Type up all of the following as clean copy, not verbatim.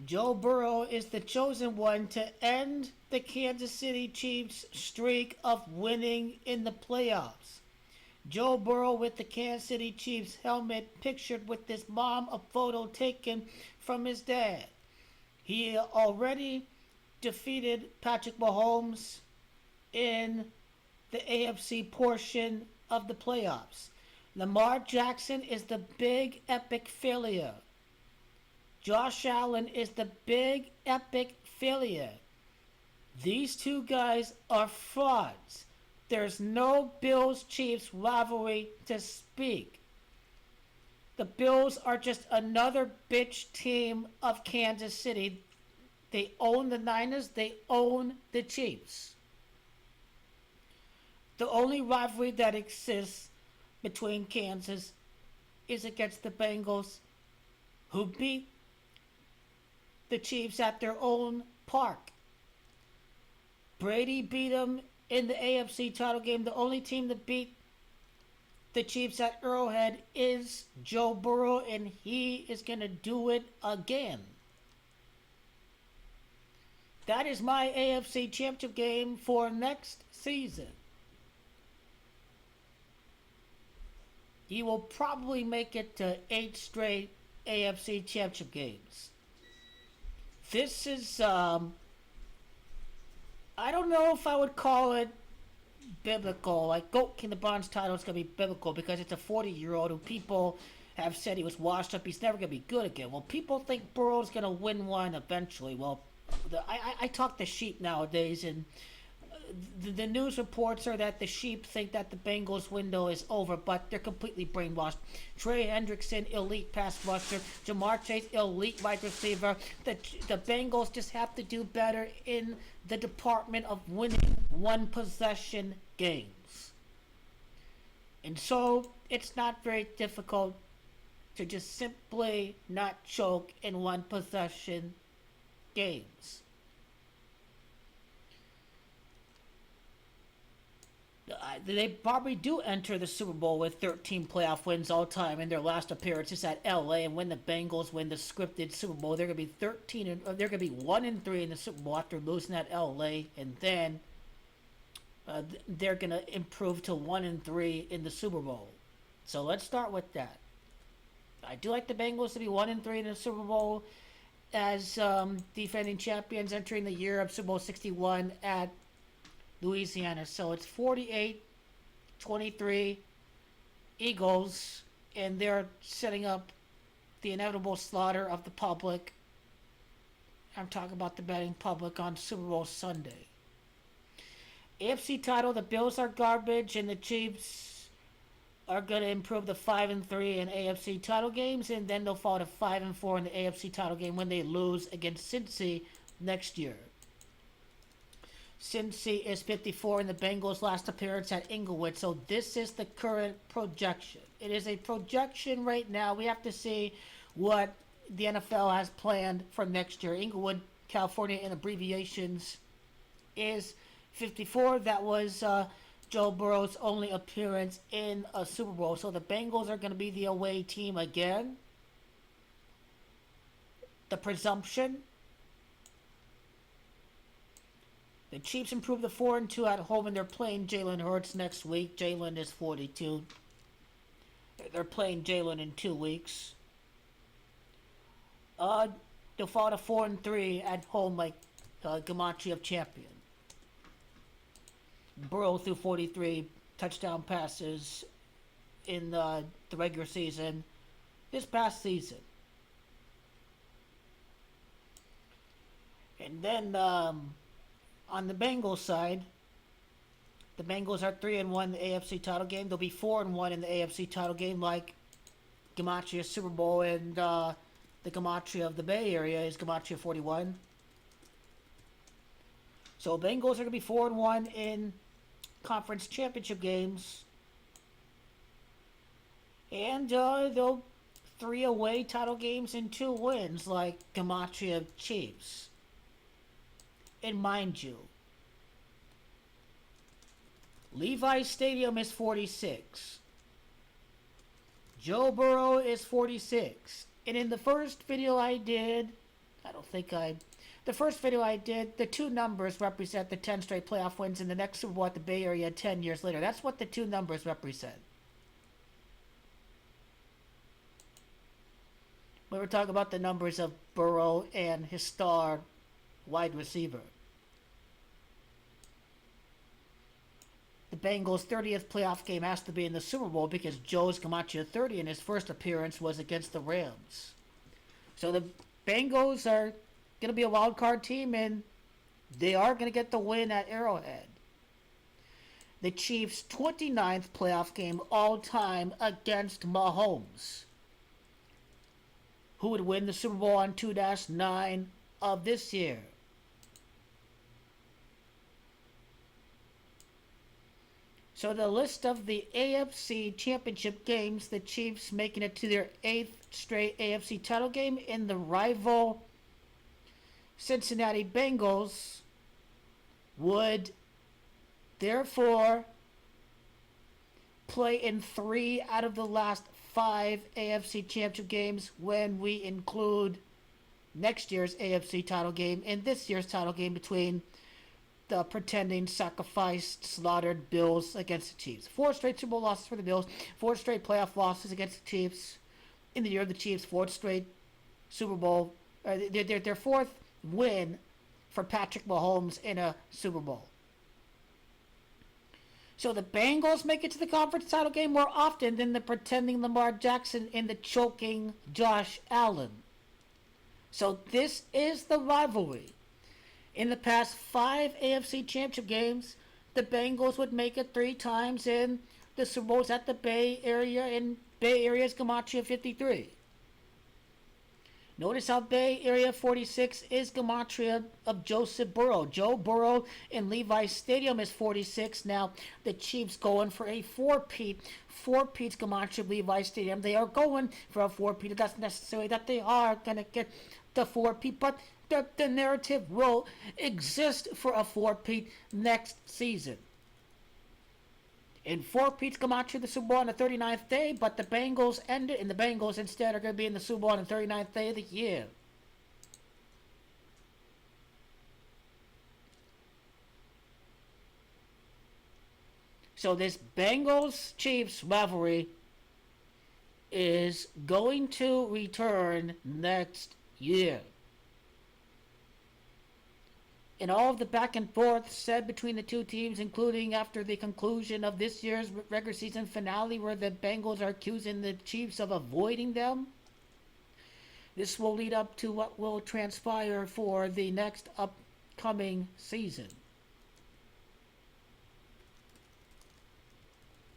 Joe Burrow is the chosen one to end the Kansas City Chiefs' streak of winning in the playoffs. Joe Burrow with the Kansas City Chiefs helmet pictured with his mom, a photo taken from his dad. He already defeated Patrick Mahomes in the AFC portion of the playoffs. Lamar Jackson is the big epic failure. Josh Allen is the big epic failure. These two guys are frauds. There's no Bills-Chiefs rivalry to speak. The Bills are just another bitch team of Kansas City. They own the Niners. They own the Chiefs. The only rivalry that exists between Kansas is against the Bengals, who beat the Chiefs at their own park. Brady beat them in the AFC title game. The only team that beat the Chiefs at Arrowhead is Joe Burrow, and he is going to do it again. That is my AFC Championship game for next season. He will probably make it to 8 straight AFC Championship games. This is, I don't know if I would call it biblical. Like, Goat King the Bronze title is going to be biblical because it's a 40-year-old who people have said he was washed up. He's never going to be good again. Well, people think Burrow's going to win one eventually. Well, I talk to sheep nowadays, and the news reports are that the sheep think that the Bengals window is over, but they're completely brainwashed. Trey Hendrickson, elite pass rusher. Jamar Chase, elite wide receiver. The Bengals just have to do better in the department of winning one-possession games. And so, it's not very difficult to just simply not choke in one-possession games. They probably do enter the Super Bowl with 13 playoff wins all time in their last appearances at LA, and when the Bengals win the scripted Super Bowl, they're gonna be 13 and they're gonna be 1-3 in the Super Bowl after losing at LA, and then they're gonna improve to 1-3 in the Super Bowl. So let's start with that. I do like the Bengals to be 1-3 in the Super Bowl as defending champions entering the year of Super Bowl 61 at Louisiana. So it's 48-23 Eagles, and they're setting up the inevitable slaughter of the public. I'm talking about the betting public on Super Bowl Sunday. AFC title, the Bills are garbage, and the Chiefs are going to improve to 5-3 in AFC title games, and then they'll fall to 5-4 in the AFC title game when they lose against Cincy next year. Cincy is 54 in the Bengals' last appearance at Inglewood, so this is the current projection. It is a projection right now. We have to see what the NFL has planned for next year. Inglewood, California, in abbreviations, is 54. That was Joe Burrow's only appearance in a Super Bowl. So the Bengals are going to be the away team again. The presumption: the Chiefs improved to 4-2 at home, and they're playing Jalen Hurts next week. Jalen is 42. They're playing Jalen in 2 weeks. They'll fall to 4-3 at home, like Gematria of Champion. Burrow threw 43 touchdown passes in the regular season this past season. And then on the Bengals side, the Bengals are 3-1 in the AFC title game. They'll be 4-1 in the AFC title game, like Gematria Super Bowl, and the Gematria of the Bay Area is Gematria 41. So Bengals are going to be 4-1 in conference championship games, and they'll 3 away title games and 2 wins, like Gematria Chiefs. And mind you, Levi's Stadium is 46. Joe Burrow is 46. And in the first video I did I don't think I. The first video I did, the two numbers represent the 10 straight playoff wins in the next Super Bowl at the Bay Area 10 years later. That's what the two numbers represent. We were talking about the numbers of Burrow and his star wide receiver. The Bengals' 30th playoff game has to be in the Super Bowl because Joe's Camacho 30 in his first appearance was against the Rams. So the Bengals are going to be a wild card team, and they are going to get the win at Arrowhead. The Chiefs' 29th playoff game all time against Mahomes, who would win the Super Bowl on 2-9 of this year. So the list of the AFC Championship games, the Chiefs making it to their 8th straight AFC title game in the rival Cincinnati Bengals, would therefore play in 3 out of the last 5 AFC Championship games when we include next year's AFC title game and this year's title game between the pretending, sacrificed, slaughtered Bills against the Chiefs. 4 straight Super Bowl losses for the Bills, 4 straight playoff losses against the Chiefs. In the year of the Chiefs, 4th straight Super Bowl, their 4th win for Patrick Mahomes in a Super Bowl. So the Bengals make it to the conference title game more often than the pretending Lamar Jackson and the choking Josh Allen. So this is the rivalry. In the past 5 AFC Championship games, the Bengals would make it 3 times in the Super Bowls at the Bay Area, and Bay Area's Gematria 53. Notice how Bay Area 46 is Gematria of Joseph Burrow. Joe Burrow in Levi Stadium is 46. Now, the Chiefs going for a 4-peat. 4-peat's Gematria of Levi Stadium. They are going for a 4-peat. It doesn't necessarily that they are going to get the 4-peat, but the narrative will exist for a 4-peat next season. In 4-peats come out to the Super Bowl on the 39th day, but the Bengals end it, and the Bengals instead are going to be in the Super Bowl on the 39th day of the year. So this Bengals-Chiefs rivalry is going to return next year. In all of the back and forth said between the two teams, including after the conclusion of this year's regular season finale where the Bengals are accusing the Chiefs of avoiding them, this will lead up to what will transpire for the next upcoming season.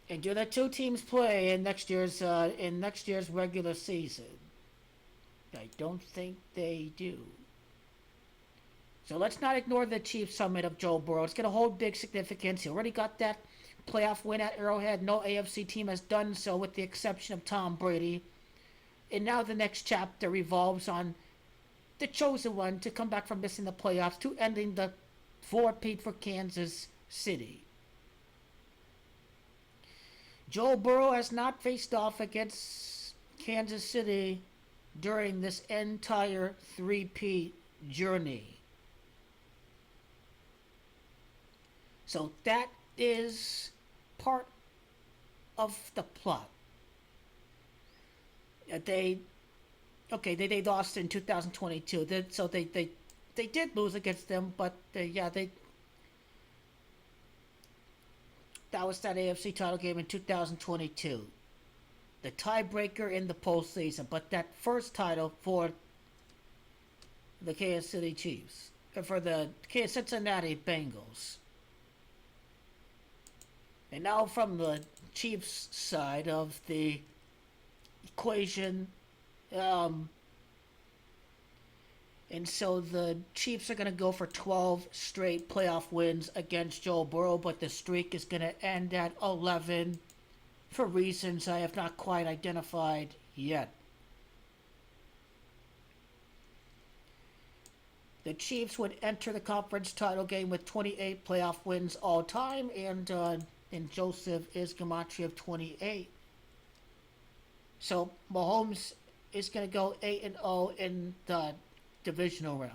And do the two teams play in next year's regular season? I don't think they do. So let's not ignore the Chiefs summit of Joe Burrow. It's going to hold big significance. He already got that playoff win at Arrowhead. No AFC team has done so with the exception of Tom Brady. And now the next chapter revolves on the chosen one to come back from missing the playoffs to ending the 4-peat for Kansas City. Joe Burrow has not faced off against Kansas City during this entire 3-peat journey. So that is part of the plot. They lost in 2022. They did lose against them, but that was that AFC title game in 2022. The tiebreaker in the postseason, but that first title for the Kansas City Chiefs, for the Cincinnati Bengals. And now from the Chiefs side of the equation, and so the Chiefs are going to go for 12 straight playoff wins against Joe Burrow, but the streak is going to end at 11 for reasons I have not quite identified yet. The Chiefs would enter the conference title game with 28 playoff wins all time, and Joseph is Gematria of 28. So Mahomes is going to go 8-0 in the divisional round.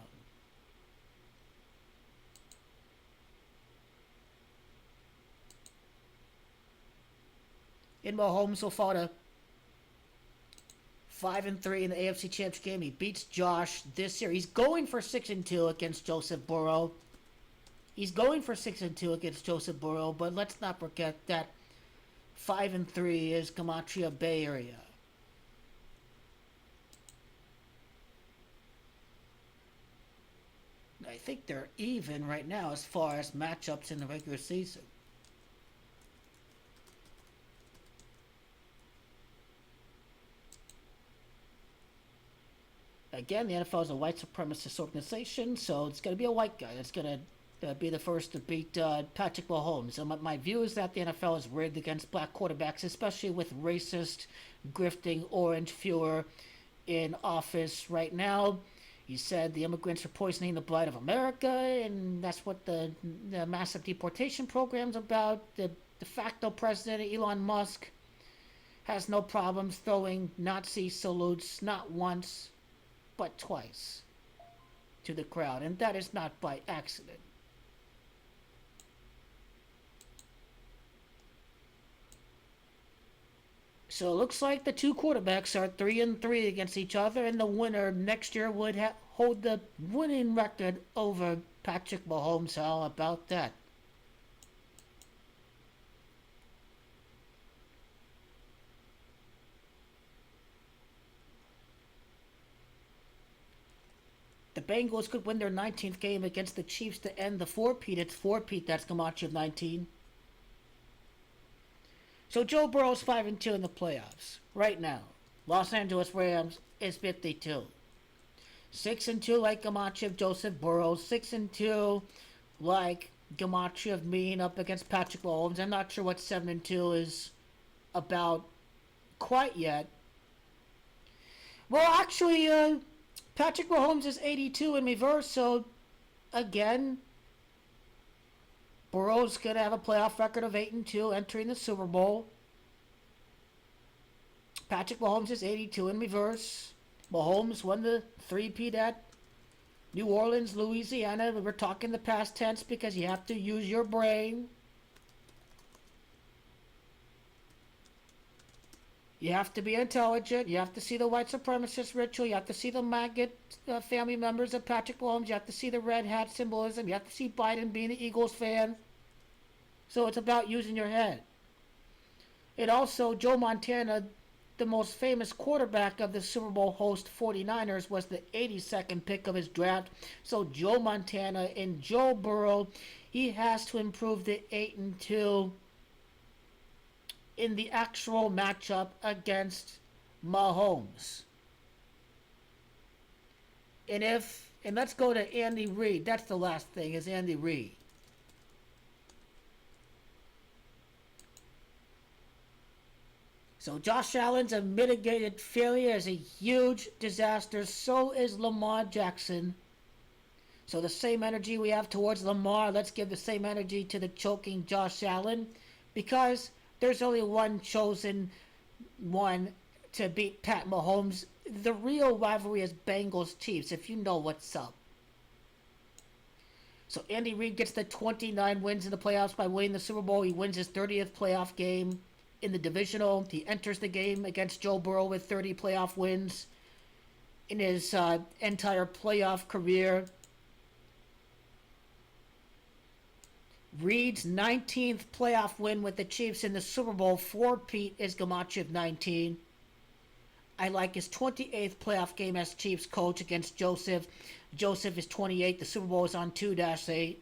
And Mahomes will fall to 5-3 in the AFC Championship game. He beats Josh this year. He's going for 6-2 against Joseph Burrow. He's going for 6-2 against Joseph Burrow, but let's not forget that 5-3 is Gematria Bay Area. I think they're even right now as far as matchups in the regular season. Again, the NFL is a white supremacist organization, so it's going to be a white guy that's going to be the first to beat Patrick Mahomes. And my view is that the NFL is rigged against black quarterbacks, especially with racist, grifting orange Fuhrer in office right now. He said the immigrants are poisoning the blood of America, and that's what the massive deportation program's about. The de facto president, Elon Musk, has no problems throwing Nazi salutes not once, but twice to the crowd, and that is not by accident. So it looks like the two quarterbacks are 3-3 against each other, and the winner next year would hold the winning record over Patrick Mahomes. How about that? The Bengals could win their 19th game against the Chiefs to end the four-peat. It's four-peat, that's Gematria of 19. So Joe Burrow's 5-2 in the playoffs right now. Los Angeles Rams is 52. 6-2 like Gematria of Joseph Burrow. 6-2 like Gematria of me up against Patrick Mahomes. I'm not sure what 7-2 is about quite yet. Well, actually, Patrick Mahomes is 82 in reverse, so again, Burrow's going to have a playoff record of 8-2 entering the Super Bowl. Patrick Mahomes is 82 in reverse. Mahomes won the three-peat at New Orleans, Louisiana. We're talking the past tense because you have to use your brain. You have to be intelligent. You have to see the white supremacist ritual. You have to see the maggot family members of Patrick Mahomes. You have to see the red hat symbolism. You have to see Biden being an Eagles fan. So it's about using your head. And also, Joe Montana, the most famous quarterback of the Super Bowl host 49ers, was the 82nd pick of his draft. So Joe Montana and Joe Burrow, he has to improve the 8-2 in the actual matchup against Mahomes. And let's go to Andy Reid. That's the last thing, is Andy Reid. So Josh Allen's a mitigated failure, is a huge disaster. So is Lamar Jackson. So the same energy we have towards Lamar, let's give the same energy to the choking Josh Allen, because there's only one chosen one to beat Pat Mahomes. The real rivalry is Bengals-Chiefs, if you know what's up. So Andy Reid gets the 29 wins in the playoffs by winning the Super Bowl. He wins his 30th playoff game in the divisional. He enters the game against Joe Burrow with 30 playoff wins in his entire playoff career. Reid's 19th playoff win with the Chiefs in the Super Bowl. Four-peat is Gematria of 19. I like his 28th playoff game as Chiefs coach against Joseph. Joseph is 28. The Super Bowl is on 2-8.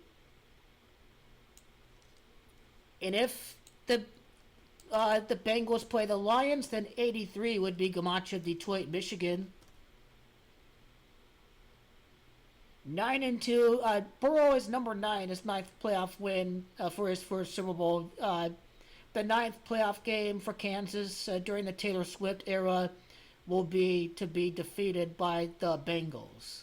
And if the Bengals play the Lions, then 83 would be Gematria of Detroit, Michigan. 9-2. Burrow is number 9, his 9th playoff win for his first Super Bowl. The 9th playoff game for Kansas during the Taylor Swift era will be to be defeated by the Bengals.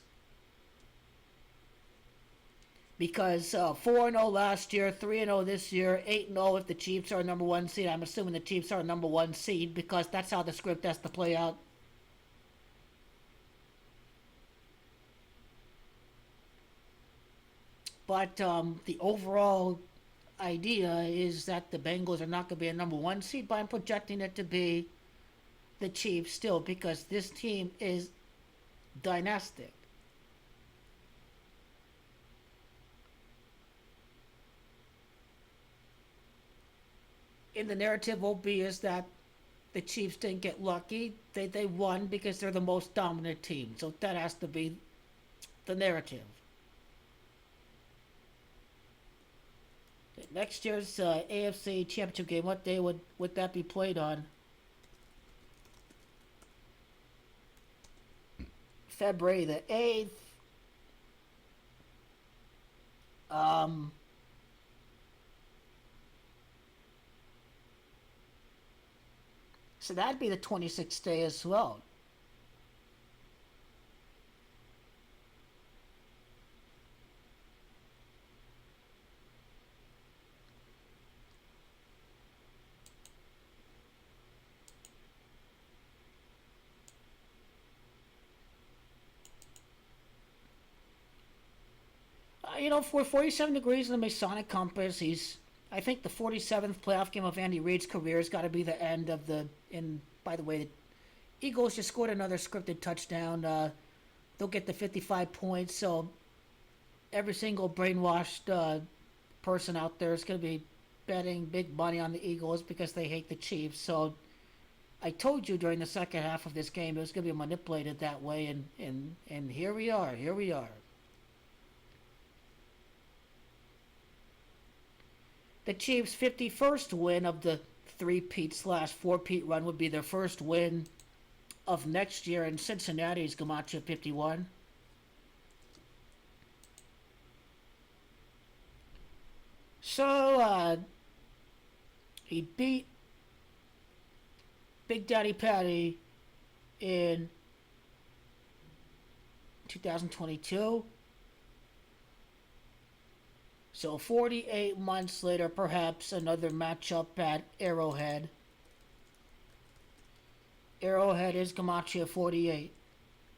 Because 4-0 last year, 3-0 this year, 8-0 if the Chiefs are number 1 seed. I'm assuming the Chiefs are number 1 seed because that's how the script has to play out. But the overall idea is that the Bengals are not going to be a number one seed, but I'm projecting it to be the Chiefs still because this team is dynastic. And the narrative will be is that the Chiefs didn't get lucky. They won because they're the most dominant team. So that has to be the narrative. Next year's AFC Championship game, what day would that be played on? February the 8th. Um, so that'd be the 26th day as well. For 47 degrees in the Masonic compass, I think the 47th playoff game of Andy Reid's career has got to be the end of the. And by the way, the Eagles just scored another scripted touchdown. They'll get the 55 points. So every single brainwashed person out there is going to be betting big money on the Eagles because they hate the Chiefs. So I told you during the second half of this game it was going to be manipulated that way, and here we are. Here we are. The Chiefs' 51st win of the three-peat slash four-peat run would be their first win of next year, and Cincinnati's Gamache 51. So, he beat Big Daddy Patty in 2022. So 48 months later, perhaps another matchup at Arrowhead. Arrowhead is Gamache 48.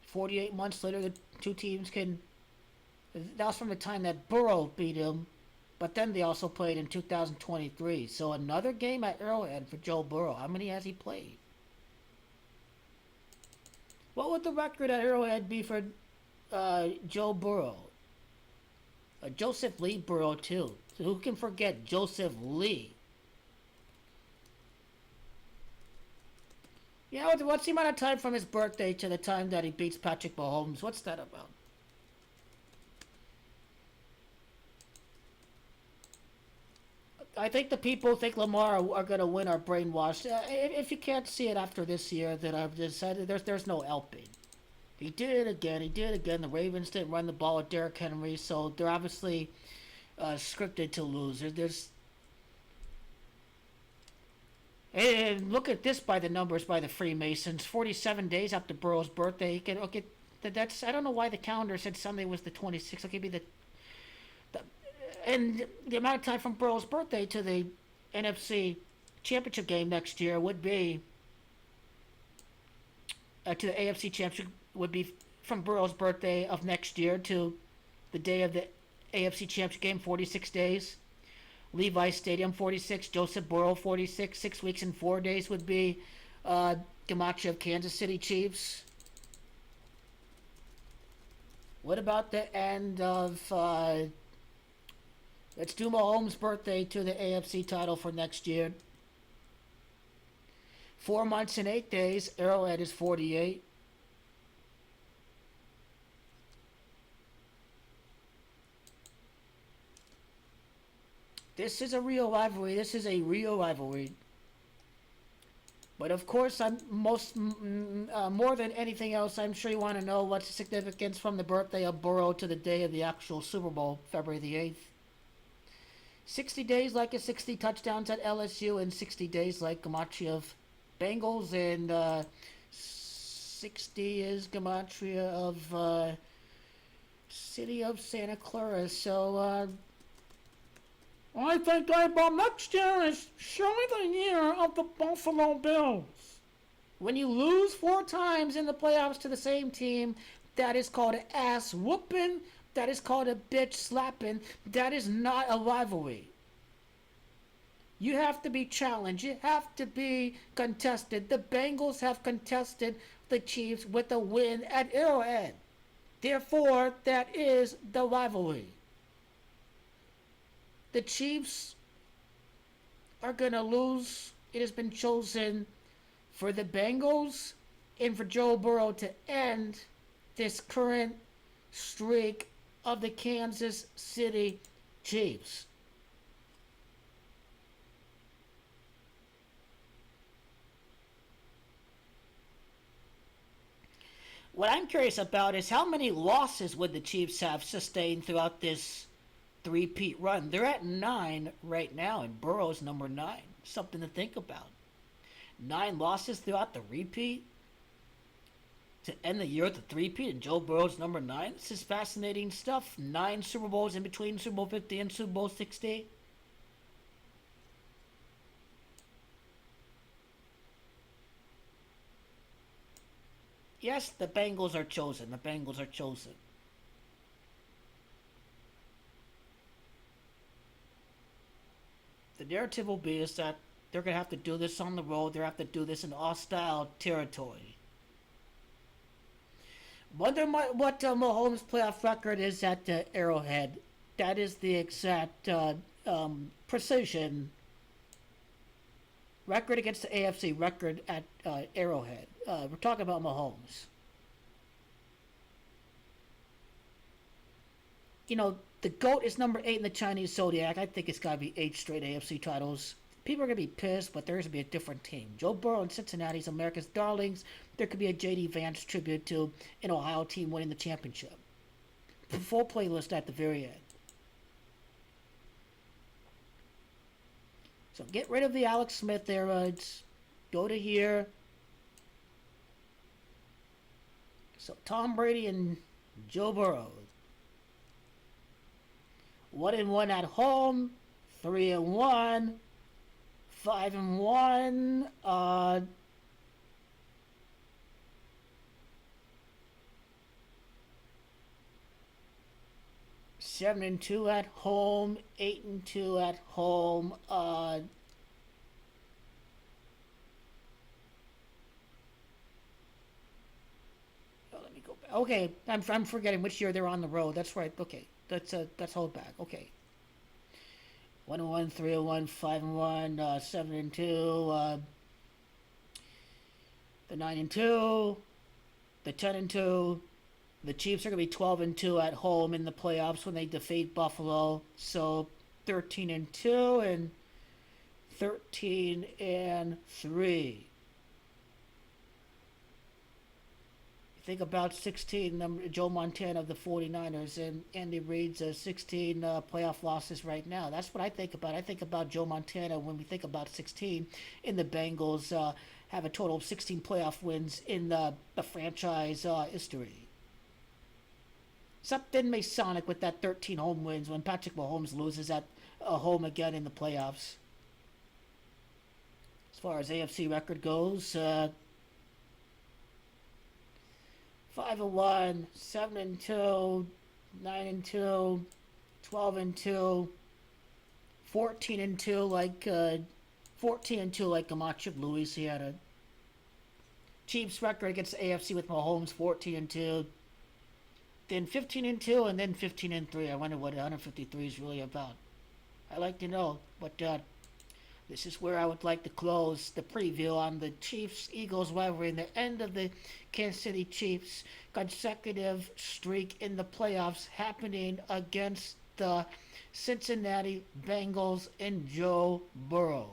48 months later, the two teams can. That was from the time that Burrow beat him, but then they also played in 2023. So another game at Arrowhead for Joe Burrow. How many has he played? What would the record at Arrowhead be for Joe Burrow? Joseph Lee Burrow, too. So who can forget Joseph Lee? What's the amount of time from his birthday to the time that he beats Patrick Mahomes? What's that about? I think the people who think Lamar are going to win are brainwashed. If you can't see it after this year, then I've decided there's no helping. He did it again. He did it again. The Ravens didn't run the ball with Derrick Henry, so they're obviously scripted to lose. And look at this by the numbers by the Freemasons. 47 days after Burrow's birthday. That's I don't know why the calendar said Sunday was the 26th. I'll give you the and the amount of time from Burrow's birthday to the NFC Championship game next year would be to the AFC Championship would be from Burrow's birthday of next year to the day of the AFC Championship game, 46 days. Levi Stadium, 46. Joseph Burrow, 46. 6 weeks and 4 days would be Gamache of Kansas City Chiefs. What about the end of... let's do Mahomes' birthday to the AFC title for next year. 4 months and 8 days. Arrowhead is 48. This is a real rivalry. This is a real rivalry. But of course, more than anything else, I'm sure you want to know what's the significance from the birthday of Burrow to the day of the actual Super Bowl, February the 8th. 60 days like a 60 touchdowns at LSU, and 60 days like Gamache of Bengals, and 60 is Gamache of City of Santa Clara. So, I think about next year is surely the year of the Buffalo Bills. When you lose 4 times in the playoffs to the same team, that is called an ass whooping. That is called a bitch slapping. That is not a rivalry. You have to be challenged. You have to be contested. The Bengals have contested the Chiefs with a win at Arrowhead. Therefore, that is the rivalry. The Chiefs are going to lose. It has been chosen for the Bengals and for Joe Burrow to end this current streak of the Kansas City Chiefs. What I'm curious about is how many losses would the Chiefs have sustained throughout this three-peat run? They're at 9 right now, and Burrow's number 9. Something to think about. 9 losses throughout the repeat to end the year with the three-peat, and Joe Burrow's number 9. This is fascinating stuff. 9 Super Bowls in between Super Bowl 50 and Super Bowl 60. Yes, the Bengals are chosen. The Bengals are chosen. The narrative will be is that they're going to have to do this on the road. They're going to have to do this in hostile territory. Wonder what Mahomes' playoff record is at Arrowhead. That is the exact precision record against the AFC record at Arrowhead. We're talking about Mahomes. You know, the GOAT is number 8 in the Chinese Zodiac. I think it's got to be 8 straight AFC titles. People are going to be pissed, but there's going to be a different team. Joe Burrow and Cincinnati's America's darlings. There could be a J.D. Vance tribute to an Ohio team winning the championship. Full playlist at the very end. So get rid of the Alex Smith era. Go to here. So Tom Brady and Joe Burrow. 1-1 at home. 3-1. 5-1. 7-2 at home. 8-2 at home. Let me go back. Okay, I'm forgetting which year they're on the road. That's right. Okay, let's hold back. Okay. 1-1, 3-1, 5-1, 7-2, the 9-2, the 10-2. The Chiefs are going to be 12-2 at home in the playoffs when they defeat Buffalo. So 13-2 and 13-3. Think about 16, Joe Montana of the 49ers and Andy Reid's 16 playoff losses right now. That's what I think about. I think about Joe Montana when we think about 16 in the Bengals have a total of 16 playoff wins in the franchise history. Something Masonic with that 13 home wins when Patrick Mahomes loses at home again in the playoffs. As far as AFC record goes, 5-1, 7-2, 9-2, 12-2, 14-2 like 14-2 like Camacho Luis. He had a Chiefs record against the AFC with Mahomes 14-2, then 15-2, and then 15-3. I wonder what 153 is really about. I'd like to know, but this is where I would like to close the preview on the Chiefs-Eagles rivalry and the end of the Kansas City Chiefs' consecutive streak in the playoffs happening against the Cincinnati Bengals and Joe Burrow.